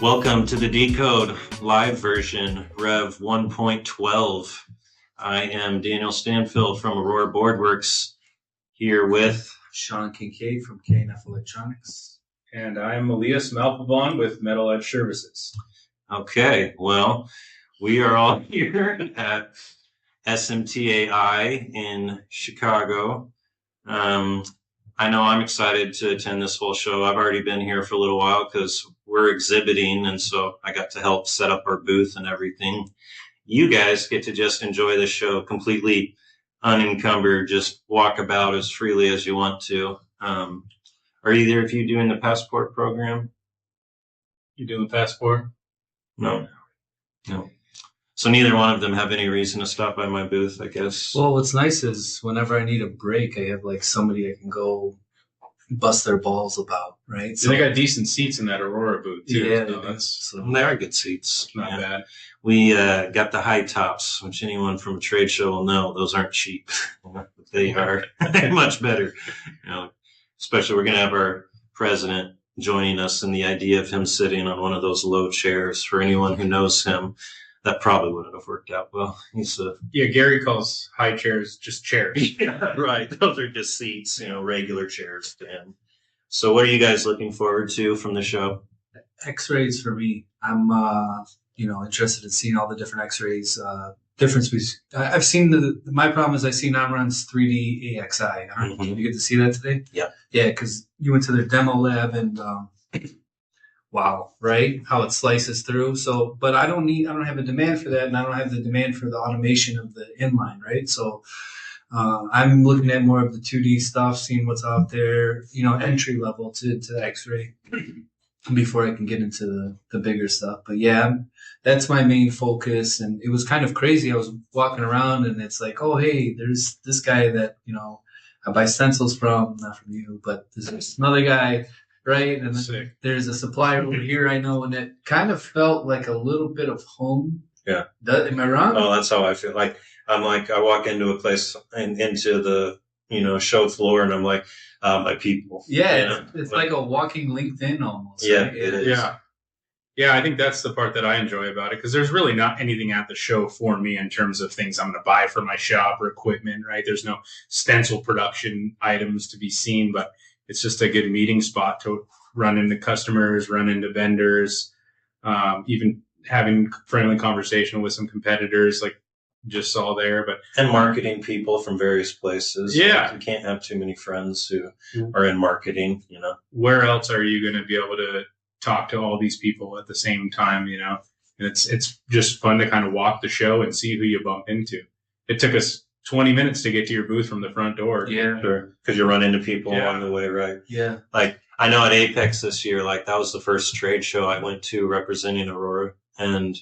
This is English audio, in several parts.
Welcome to the Decode live version, Rev 1.12. I am Daniel Stanfield from Aurora Boardworks, here with Sean Kincaid from KNF Electronics. And I'm Elias Malpavon with Metal Edge Services. Okay, well, we are all here at SMTAI in Chicago. I know I'm excited to attend this whole show. I've already been here for a little while because we're exhibiting, and so I got to help set up our booth and everything. You guys get to just enjoy the show completely unencumbered, just walk about as freely as you want to. Are either of you doing the passport program? You doing the passport? No. So neither one of them have any reason to stop by my booth, I guess. Well, what's nice is whenever I need a break, I have like somebody I can go bust their balls about, right? So they got decent seats in that Aurora booth too. Yeah, So they are good seats. not bad. We got the high tops, which anyone from a trade show will know. Those aren't cheap. They are much better. Especially we're going to have our president joining us, and the idea of him sitting on one of those low chairs, for anyone who knows him, that probably wouldn't have worked out well. Gary calls high chairs just chairs. Yeah, right. Those are just seats, regular chairs to him. So what are you guys looking forward to from the show? X-rays for me. I'm, interested in seeing all the different X-rays. Difference. I've seen my problem is I see Omron's 3D AXI. Did you get to see that today? Yeah. Yeah, because you went to their demo lab and wow, right? How it slices through. So, but I don't have a demand for that, and I don't have the demand for the automation of the inline, right? So, I'm looking at more of the 2D stuff, seeing what's out there, entry level to X-ray before I can get into the bigger stuff. But yeah, that's my main focus. And it was kind of crazy. I was walking around and it's like, oh, hey, there's this guy that, I buy stencils from, not from you, but there's this another guy. Right. And then there's a supplier over here I know, and it kind of felt like a little bit of home. Yeah. Am I wrong? Oh, that's how I feel. I walk into a place and into the, show floor, and I'm like, my people. Yeah. It's like a walking LinkedIn almost. Yeah, right? it is. Yeah. Yeah, I think that's the part that I enjoy about it, because there's really not anything at the show for me in terms of things I'm going to buy for my shop or equipment, right? There's no stencil production items to be seen, but it's just a good meeting spot to run into customers, run into vendors, even having friendly conversation with some competitors, like just saw there. And marketing people from various places. Yeah. You can't have too many friends who are in marketing, Where else are you going to be able to talk to all these people at the same time, And it's just fun to kind of walk the show and see who you bump into. It took us 20 minutes to get to your booth from the front door. Yeah. Sure. Because you run into people along the way, right? Yeah. Like, I know at Apex this year, that was the first trade show I went to representing Aurora. And,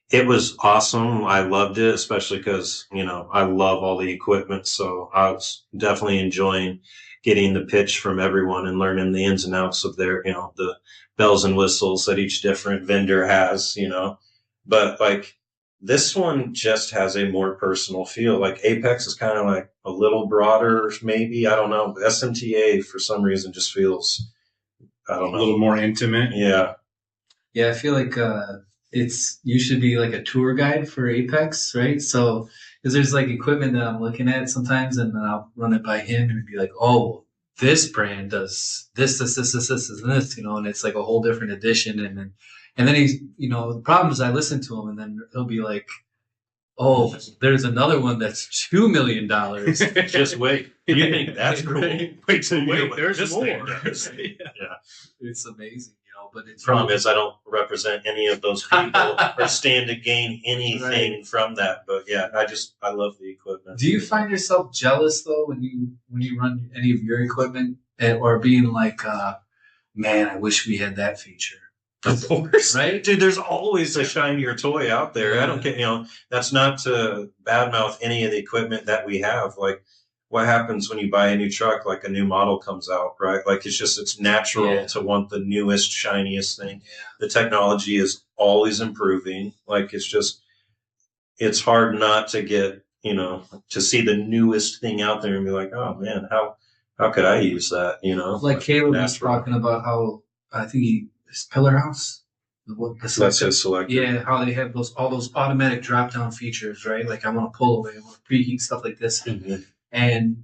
it was awesome. I loved it, especially because, I love all the equipment. So I was definitely enjoying getting the pitch from everyone and learning the ins and outs of their, the bells and whistles that each different vendor has, But, this one just has a more personal feel. Apex is kind of like a little broader, maybe. I don't know. SMTA, for some reason, just feels, I don't know. A little more intimate. Yeah. Yeah, I feel like you should be like a tour guide for Apex, right? So, because there's equipment that I'm looking at sometimes, and then I'll run it by him and be like, oh, this brand does this, and this, and it's like a whole different edition. And then he's, the problem is I listen to him and then he'll be like, oh, there's another one that's $2 million. Just wait. You think that's cool? Wait, there's more. Yeah. It's amazing, but it's problem is I don't represent any of those people or stand to gain anything from that. But yeah, I love the equipment. Do you find yourself jealous though when you run any of your equipment, or being like, man, I wish we had that feature? Of course. Right? Dude, there's always a shinier toy out there. Yeah. I don't get, that's not to badmouth any of the equipment that we have. What happens when you buy a new truck, a new model comes out, right? It's natural to want the newest, shiniest thing. Yeah. The technology is always improving. It's hard not to get, to see the newest thing out there and be like, oh man, how could I use that? Caleb was talking about how, I think this Pillar House. The That's his selector. Yeah, how they have all those automatic drop down features, right? Like I want to pull away, I want to preheat, stuff like this. Mm-hmm. And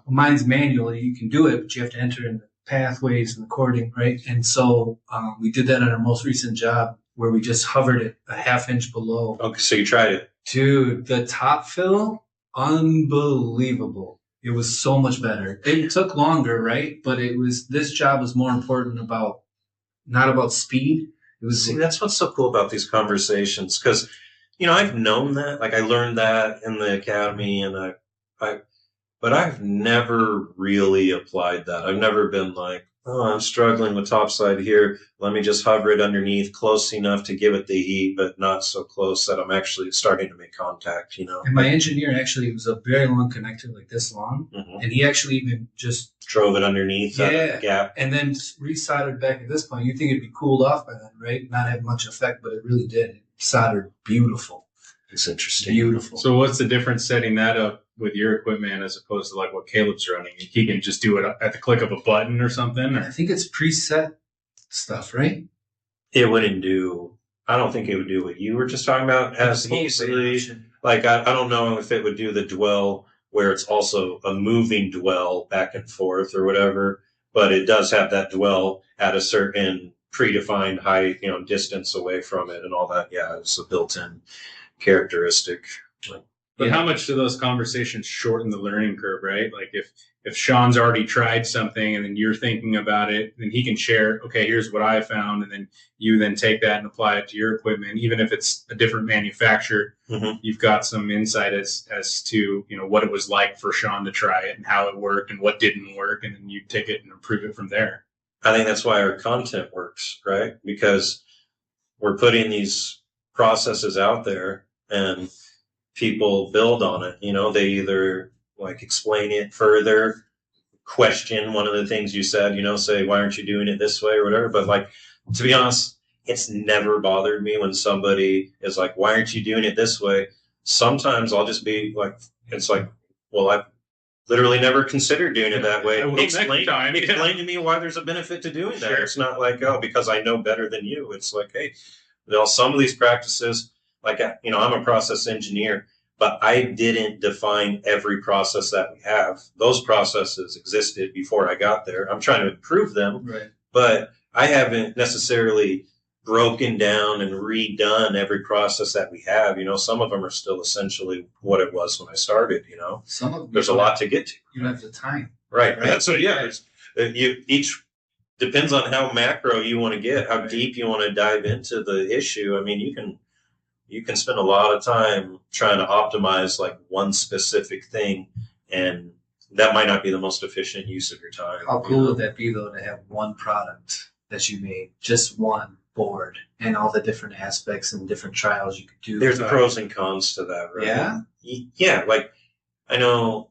mine's manually. You can do it, but you have to enter in the pathways and the cording, right? And so we did that on our most recent job where we just hovered it a half inch below. Okay, so you tried it. Dude, the top fill, unbelievable. It was so much better. It took longer, right? But this job was more important not about speed. It was. See, that's what's so cool about these conversations, because, I've known that, like I learned that in the academy, and but I've never really applied that. I've never been like, oh, I'm struggling with topside here. Let me just hover it underneath close enough to give it the heat, but not so close that I'm actually starting to make contact, And my engineer actually was a very long connector, like this long. Mm-hmm. And he actually even just drove it underneath that gap. And then resoldered back at this point. You'd think it'd be cooled off by then, right? Not have much effect, but it really did. It soldered beautiful. It's interesting. Beautiful. So what's the difference setting that up with your equipment as opposed to like what Caleb's running? He can just do it at the click of a button or something? I think it's preset stuff, right? It wouldn't do, I don't think it would do what you were just talking about as easily. Like, I don't know if it would do the dwell where it's also a moving dwell back and forth or whatever, but it does have that dwell at a certain predefined height, distance away from it and all that. Yeah, it's a built-in characteristic. But how much do those conversations shorten the learning curve, right? Like if Sean's already tried something and then you're thinking about it, then he can share, okay, here's what I found. And then you then take that and apply it to your equipment. Even if it's a different manufacturer, mm-hmm. You've got some insight as to, what it was like for Sean to try it and how it worked and what didn't work. And then you take it and improve it from there. I think that's why our content works, right? Because we're putting these processes out there and people build on it. They either like explain it further, question one of the things you said, say, why aren't you doing it this way or whatever. But like, to be honest, it's never bothered me when somebody is like, why aren't you doing it this way? Sometimes I'll just be like, it's like, well, I've literally never considered doing it that way. Explain to me why there's a benefit to doing that. Sure. It's not like, oh, because I know better than you. It's like, hey, some of these practices, like, I'm a process engineer, but I didn't define every process that we have. Those processes existed before I got there. I'm trying to improve them, right. But I haven't necessarily broken down and redone every process that we have. Some of them are still essentially what it was when I started, Some of them there's a lot to get to. You don't have the time. Right. So, yeah, each depends on how macro you want to get, how deep you want to dive into the issue. I mean, you can spend a lot of time trying to optimize like one specific thing, and that might not be the most efficient use of your time. How cool would that be, though, to have one product that you made, just one board, and all the different aspects and different trials you could do? There's pros and cons to that, right? Yeah? Yeah, like, I know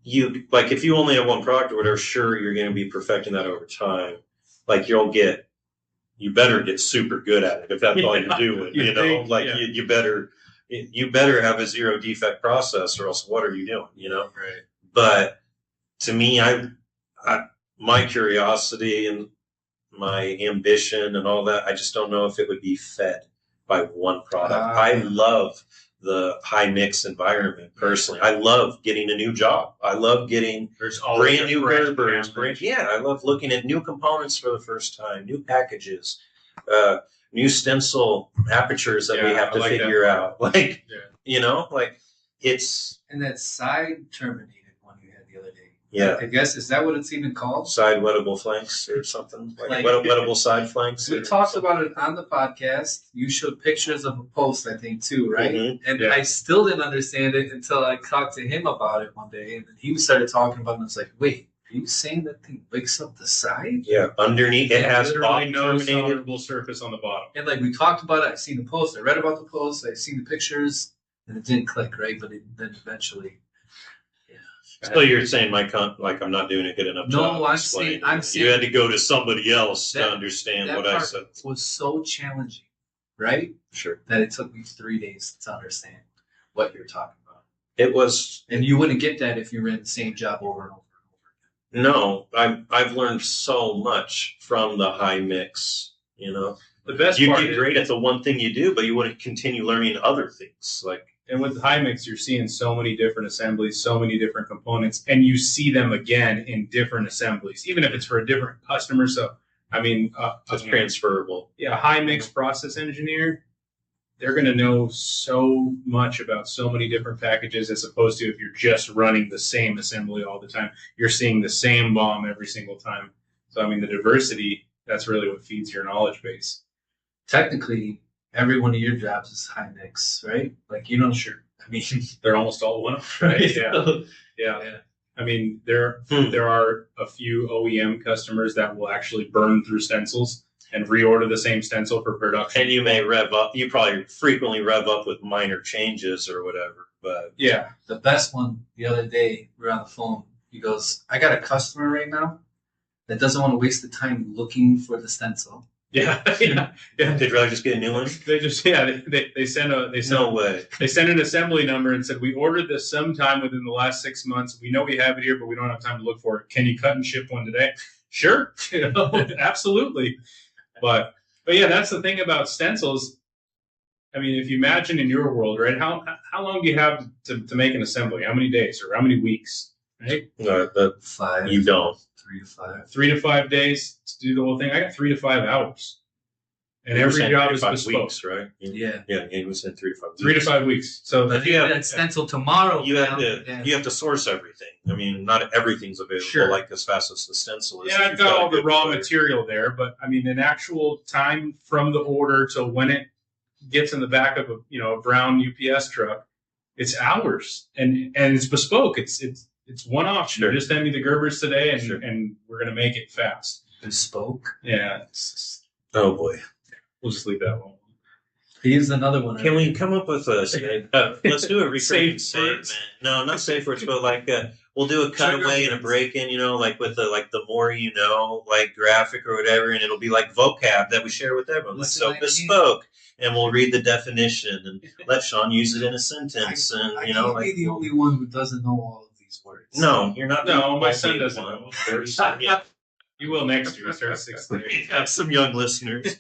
if you only have one product or whatever, sure, you're going to be perfecting that over time. Like, you better get super good at it if that's all you're doing. You better have a zero defect process, or else what are you doing? Right. But to me, my curiosity and my ambition and all that, I just don't know if it would be fed by one product. I love the high mix environment personally. I love getting a new job. I love getting brand new Gerbers. I love looking at new components for the first time, new packages, new stencil apertures that we have to figure out. It's. And that side terminated one you had the other day. Yeah. I guess, is that what it's even called? Side wettable flanks or something. Wettable side flanks. We talked about it on the podcast. You showed pictures of a post, I think, too, right? Mm-hmm. And I still didn't understand it until I talked to him about it one day. And then he started talking about it, and I was like, wait, are you saying that thing wicks up the side? Yeah, underneath it has literally no solderable surface on the bottom. And like we talked about it, I've seen the post, I read about the post, I've seen the pictures, and it didn't click, right? But then eventually... So you're saying I'm not doing a good enough job? No, I'm saying you had to go to somebody else to understand what I said. That was so challenging, right? Sure. That it took me 3 days to understand what you're talking about. It was, and you wouldn't get that if you ran the same job over and over and over again. No, I've learned so much from the high mix. You know, The best you part get is, great at the one thing you do, but you want to continue learning other things. Like, and with high mix, you're seeing so many different assemblies, so many different components, and you see them again in different assemblies, even if it's for a different customer. So, I mean, it's transferable. yeah, a high mix process engineer, they're going to know so much about so many different packages as opposed to if you're just running the same assembly all the time. You're seeing the same BOM every single time. So, I mean, the diversity, that's really what feeds your knowledge base. Technically, every one of your jobs is high mix, right? Like, you know, Sure. I mean, They're almost all one of them, right? Yeah. yeah. I mean, there are a few OEM customers that will actually burn through stencils and reorder the same stencil for production. And you may rev up. You probably frequently rev up with minor changes or whatever. But yeah, The best one the other day, we were on the phone. He goes, I got a customer right now that doesn't want to waste the time looking for the stencil. yeah. they'd rather just get a new one. They just they sent No way. They sent an assembly number and said, we ordered this sometime within the last 6 months. We know we have it here, but we don't have time to look for it. Can you cut and ship one today? Sure. Absolutely. But yeah, that's the thing about stencils. I mean, if you imagine in your world, right, how long do you have to make an assembly? How many days or how many weeks? Right? But 5. you don't. 3 to 5. 3 to 5 days to do the whole thing. I got 3 to 5 hours. And You were every saying job 3 to is 5 bespoke. weeks, right? Yeah. Yeah, he was saying 3 to 5 weeks. 3 to 5 weeks. So But if you have that stencil tomorrow, You have to source everything. I mean, not everything's available Sure. like as fast as the stencil is. yeah, I've You've got a all the good raw player. material there, but I mean, an actual time from the order to when it gets in the back of a brown UPS truck, it's hours, and it's bespoke. It's one off. Sure. Just send me the Gerbers today, and Sure. and we're gonna make it fast. bespoke. Yeah, Oh boy. we'll just leave that one. Here's another one. Can we come up with a let's do a recurring Safe segment. words. No, not safe words, but like we'll do a cutaway and a break in, like with the more you know, like graphic or whatever, and it'll be like vocab that we share with everyone. Like, Listen, so I can't- bespoke, and we'll read the definition and let Sean use it in a sentence, and I you know, can't like be the only one who doesn't know all of these words. no, you're not. No, my the son only doesn't one. know. There's yeah, You will next year. Start 6th we grade. have some young listeners.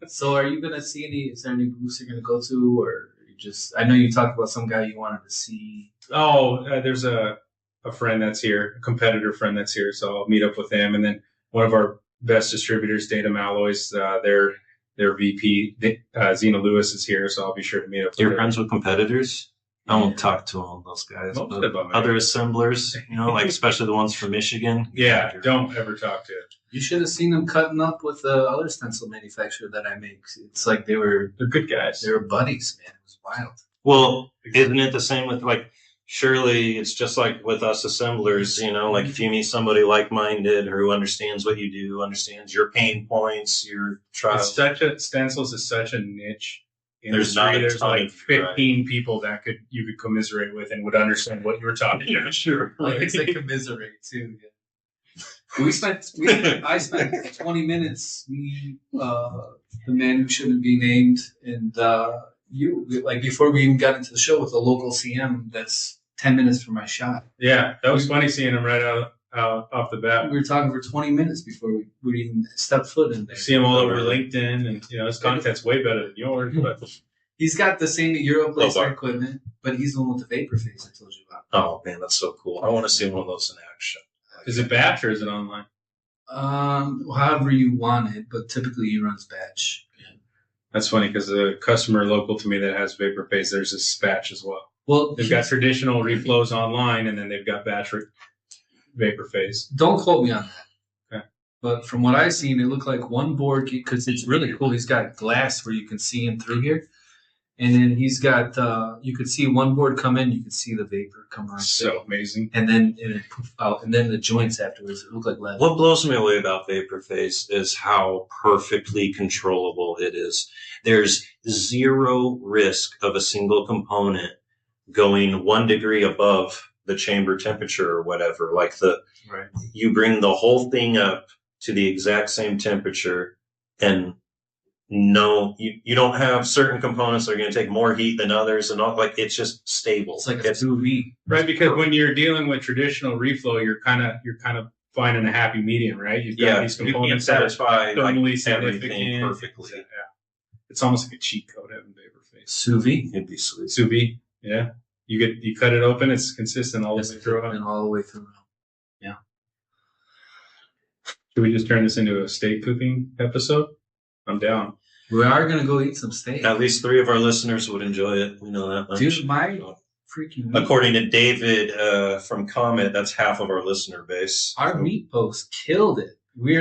So, are you gonna see any? Is there any booths you're gonna go to, or you just? I know you talked about some guy you wanted to see. Oh, there's a friend that's here, a competitor friend that's here, so I'll meet up with him. And then one of our best distributors, Datum Alloys, their VP, Zena Lewis, is here, so I'll be sure to meet up with You're her. friends with competitors? I won't talk to all those guys. Most but of them, other assemblers, like especially the ones from Michigan. Yeah, don't ever talk to it. You should have seen them cutting up with the other stencil manufacturer that I make. It's like they were They're good guys. buddies, man. It was wild. Well, isn't it the same with surely it's just like with us assemblers, like if you meet somebody like-minded or who understands what you do, understands your pain points, your trials. Stencils is such a niche There's industry. not a There's ton, like 15 people that you could commiserate with and would understand what you were talking about. Sure. Like it's like commiserate too. Yeah. I spent 20 minutes. The man who shouldn't be named, and before we even got into the show with a local CM that's 10 minutes from my shot. Yeah, that was funny seeing him right out off the bat. We were talking for 20 minutes before we would even step foot in there. See him all over LinkedIn, and his content's way better than yours. But He's got the same Euro Blazer bar. equipment, but he's the one with the vapor face I told you about. Oh man, that's so cool. I want to see one of those in action. is it batch or is it online? However you want it, but typically he runs batch. That's funny because a customer local to me that has vapor phase, there's this batch as well. Well, They've got traditional reflows online, and then they've got batch vapor phase. don't quote me on that. Okay. But from what I've seen, it looked like one board, because it's really cool. He's got glass where you can see him through here. And then he's got, you could see one board come in, you could see the vapor come on. So amazing. And then it poof out, and then the joints afterwards, it looked like leather. What blows me away about vapor phase is how perfectly controllable it is. There's zero risk of a single component going 1 degree above the chamber temperature or whatever. Right. You bring the whole thing up to the exact same temperature, and no, you don't have certain components that are going to take more heat than others, and all, like it's just stable. It's like a sous vide. Right, because when you're dealing with traditional reflow, you're kind of finding a happy medium, right? You've got these you can't components that are satisfy thermally like, everything significant. perfectly. Yeah. It's almost like a cheat code having vapor phase. Sous vide. It'd be sweet. Sous vide, yeah. You cut it open, it's consistent all the way through. And all the way through. Yeah. Should we just turn this into a steak cooking episode? I'm down. We are going to go eat some steak. At least 3 of our listeners would enjoy it. We know that much. Dude, my freaking meat. According to David from Comet, that's half of our listener base. Our meat post killed it. We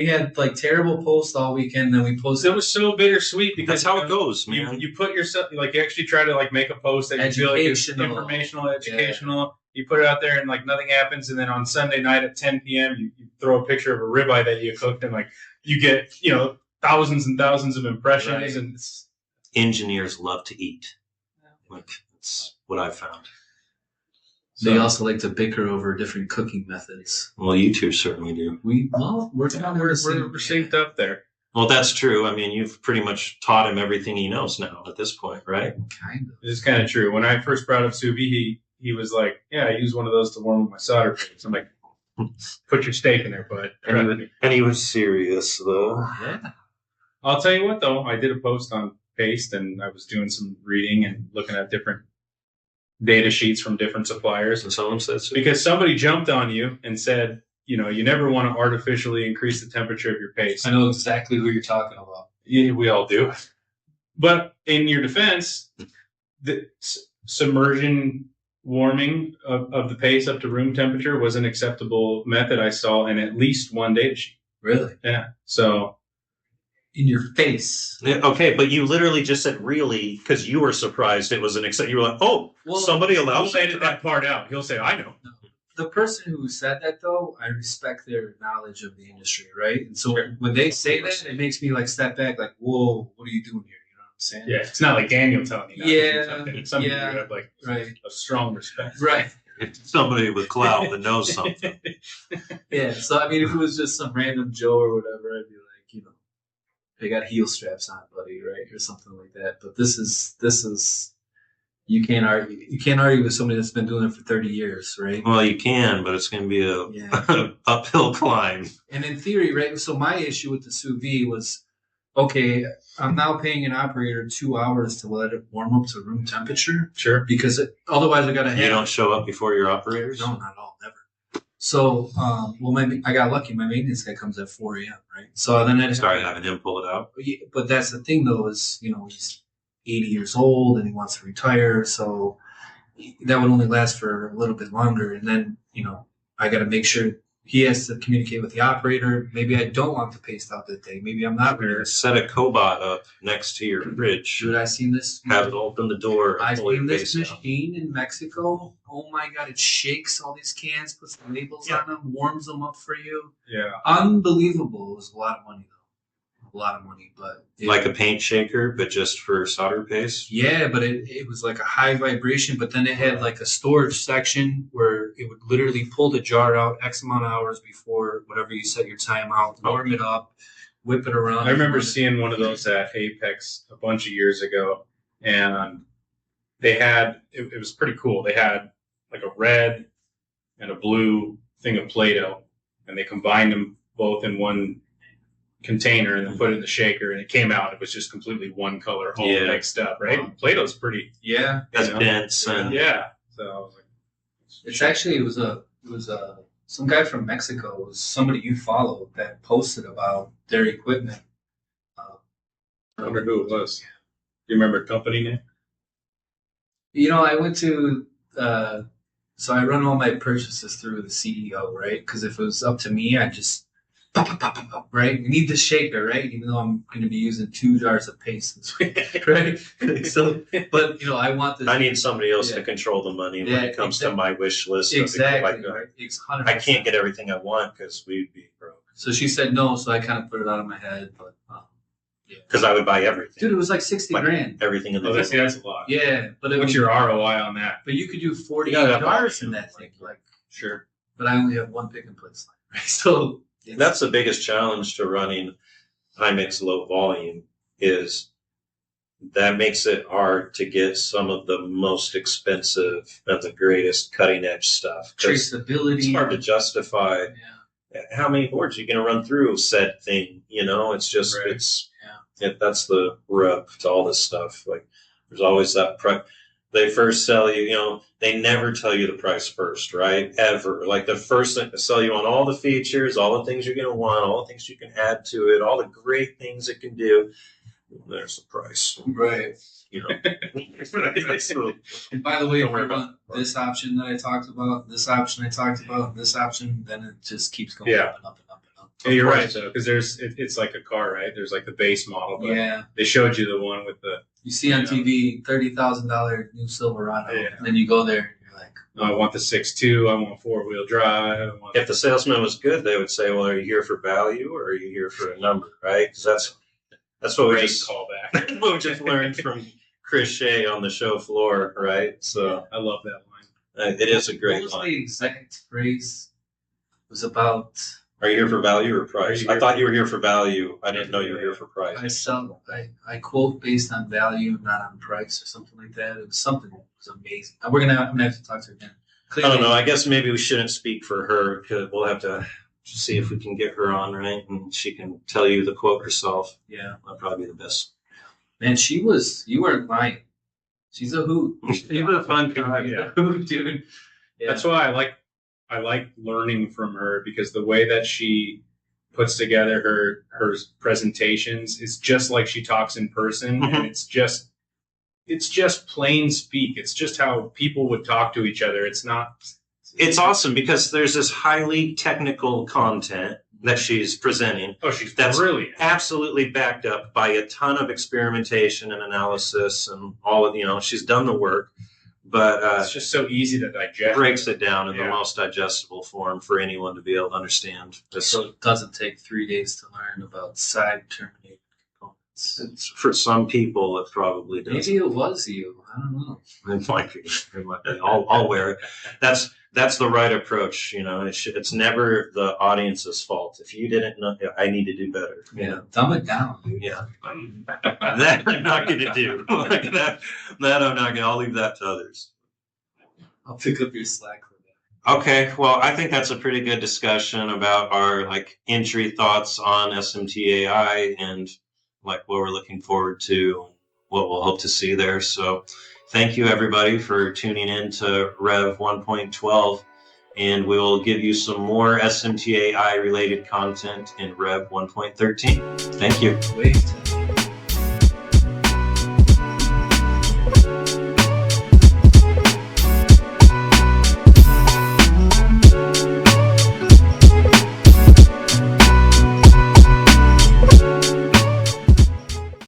had like terrible posts all weekend. Then we posted. It was so bittersweet because That's how it goes, man. You put yourself, like, you actually try to like make a post that you feel like is informational, educational. Yeah. You put it out there and like nothing happens, and then on Sunday night at 10 p.m. You throw a picture of a ribeye that you cooked, and like you get thousands and thousands of impressions. Right. And engineers love to eat. Like that's what I've found. They also like to bicker over different cooking methods. Well, you two certainly do. We're synced up there. Well, that's true. I mean, you've pretty much taught him everything he knows now at this point, right? Kind of. It's kind of true. When I first brought up sous vide, he was like, "Yeah, I use one of those to warm up my solder paste." I'm like, "Put your steak in there, bud." And he was serious, though. Yeah. I'll tell you what, though. I did a post on paste, and I was doing some reading and looking at different data sheets from different suppliers. And someone said so. Because somebody jumped on you and said, you never want to artificially increase the temperature of your paste. I know exactly who you're talking about. Yeah, we all do. But in your defense, the submersion warming of the paste up to room temperature was an acceptable method I saw in at least one data sheet. Really? Yeah. So in your face. Yeah, okay, but you literally just said really because you were surprised it was an exception. You were like, oh, well, somebody allows He'll edit that part out. He'll say, I know. The person who said that, though, I respect their knowledge of the industry, right? And so when they say that, it makes me like step back, like, whoa, what are you doing here? You know what I'm saying? Yeah, it's not like Daniel telling you. Yeah, something you have like a strong respect. Right. It's somebody with clout that knows something. Yeah. So I mean, if it was just some random Joe or whatever, I'd be like, they got heel straps on, buddy, right, or something like that. But this is you can't argue. You can't argue with somebody that's been doing it for 30 years, right? Well, you can, but it's going to be a uphill climb. And in theory, right? So my issue with the sous vide was, okay, I'm now paying an operator 2 hours to let it warm up to room temperature. Sure. Because otherwise I got to have... You don't show up before your operators? No, not at all, never. So, I got lucky. My maintenance guy comes at 4 a.m., right? So then I started having him pull it out. But that's the thing, though, is, he's 80 years old and he wants to retire. So that would only last for a little bit longer. And then, I got to make sure he has to communicate with the operator. Maybe I don't want the paste out that day. Maybe I'm not ready. Set a cobot up next to your fridge. Dude, I seen this. Have it open the door. I seen this machine in Mexico. Oh my God, it shakes all these cans, puts the labels on them, warms them up for you. Yeah. Unbelievable. It was a lot of money, though. A lot of money, but like a paint shaker, but just for solder paste. Yeah, but it was like a high vibration. But then it had like a storage section where it would literally pull the jar out X amount of hours before whatever you set your time out, warm it up, whip it around. I remember seeing one of those at Apex a bunch of years ago, and they had it was pretty cool. They had like a red and a blue thing of Play-Doh, and they combined them both in one container and then put it in the shaker, and it came out. It was just completely one color, all mixed up, right? Wow. Play-Doh's pretty, that's dense, and So I was like, it was some guy from Mexico. It was somebody you followed that posted about their equipment. I wonder who it was. Do you remember the company name? I went to. So I run all my purchases through the CEO, right? Because if it was up to me, I'd just pop, right? You need the shaker, right? Even though I'm going to be using 2 jars of paste this week, right? So, but I want this. I need somebody else to control the money when it comes to my wish list. Exactly, right? 100%. I can't get everything I want because we'd be broke. So she said no, so I kind of put it out of my head, but because I would buy everything. Dude, it was like 60 grand. Everything in the that's a lot. Yeah, but what's your ROI on that? But you could do 40 jars in that thing, sure. But I only have one pick and place line, right? So. That's the biggest challenge to running high mix, low volume is that makes it hard to get some of the most expensive and the greatest cutting edge stuff. Traceability. It's hard to justify how many boards you're going to run through said thing. It's just, that's the rub to all this stuff. Like, there's always that they first sell you, they never tell you the price first, right? Ever. Like, the first thing to sell you on all the features, all the things you're going to want, all the things you can add to it, all the great things it can do. There's the price. Right. And by the way, if you want this option that I talked about, this option I talked about, this option, then it just keeps going up and up and up and up. Yeah, you're right, though, because it's like a car, right? There's like the base model, but they showed you the one with the... You see on TV, $30,000 new Silverado, and then you go there, and you're like... I want the 6.2, I want 4-wheel drive. If the salesman was good, they would say, well, are you here for value or are you here for a number, right? Because that's what we just learned from Chris Shea on the show floor, right? So I love that line. It is a great line. What was the exact phrase? It was about... Are you here for value or price? I thought you were here for value. I didn't know you were here for price. I quote based on value, not on price or something like that. It was something that was amazing. I'm gonna have to talk to her again. Clearly, I don't know. I guess maybe we shouldn't speak for her because we'll have to see if we can get her on, right? And she can tell you the quote herself. Yeah. That'll probably be the best. Man, you weren't lying. She's a hoot. She's a fun guy. Yeah. Hoot, dude. Yeah. That's why I like learning from her, because the way that she puts together her presentations is just like she talks in person. And it's just plain speak. It's just how people would talk to each other. It's awesome because there's this highly technical content that she's presenting. Oh, she's that's brilliant. Absolutely backed up by a ton of experimentation and analysis and all of, she's done the work. But it's just so easy to digest. Breaks it down in the most digestible form for anyone to be able to understand. So it doesn't take 3 days to learn about side terminated components. For some people, it probably does. Maybe it was you. I don't know. It might be. I'll wear it. That's the right approach. It's never the audience's fault. If you didn't know, I need to do better. Dumb it down, dude. Yeah, that I'm not going to do. Like that I'm not going to. I'll leave that to others. I'll pick up your slack for that. Okay, well, I think that's a pretty good discussion about our entry thoughts on SMTAI and what we're looking forward to, what we'll hope to see there. So thank you, everybody, for tuning in to Rev 1.12, and we will give you some more SMTAI-related content in Rev 1.13. Thank you. Wait.